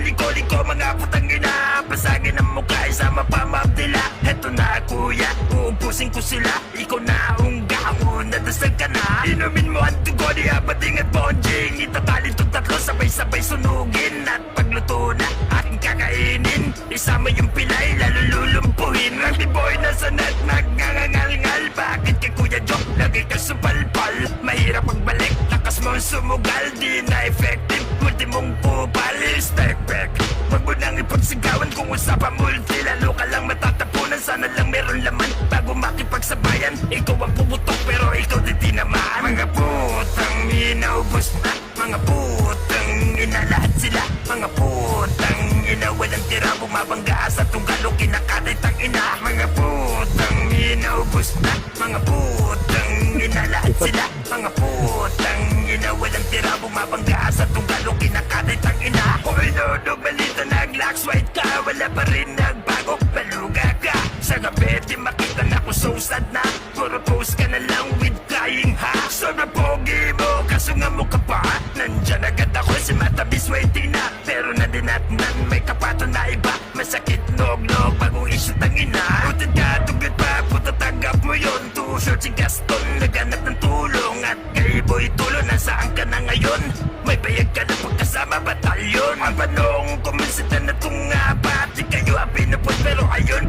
liko-liko mga putang ina. Pasagin ang mukha isama pa mabdila. Heto na kuya, uubusin ko sila. Ikaw na ungga, una dasal ka na. Inumin mo ang dugo ni Abading at Bonjing. Itatali itong tatlo sabay-sabay sunugin. At pagluto na aking kakainin, isama yung pilay lalo lulumpuhin. Ang b-boy na sa net nagngangangal-ngal. Bakit kay Kuya Jock lagi ka supalpal? Mahirap magbalik, lakas mo sumugal. Di na effective, multi mong pupal. Step back, wag mo nang ipagsigawan. Kung usapan multi, lalo ka lang matatapunan. Sana lang meron laman bago makipagsabayan. Ikaw ang pumutok pero ikaw di tinamaan. Mga putang inaubos na, mga putang ina lahat sila. Mga putang ina walang tira, bumabangga sa tunggalo, kinakatay tang ina. Mga putang inaubos na, mga putang ina lahat sila. Mga putang ina walang tira, bumabangga sa tunggalo, kinakatay tang ina. Hoy no, balita nag-lax white ka, wala pa rin nagbago, baluga ka. Sa gabi di makita na ko so sad na, puro post ka na lang with crying ha. Sobrang pogi mo, kaso nga mo ka pa. Nandyan agad ako, si Matabis waiting na. Pero na dinatnan, may kapato na iba. Masakit nog-nog, bagong issue tangina. Utid ka, tugod pa, puta tagap mo yun. Two shorts si Gaston, naghanap ng tulong. At kay Boy Tulo, nasaan ka na ngayon? May bayag ka na pagkasama batalyon. Ang panong kuminsita na tunga, pati kayo ang pinupos. Pero ayun,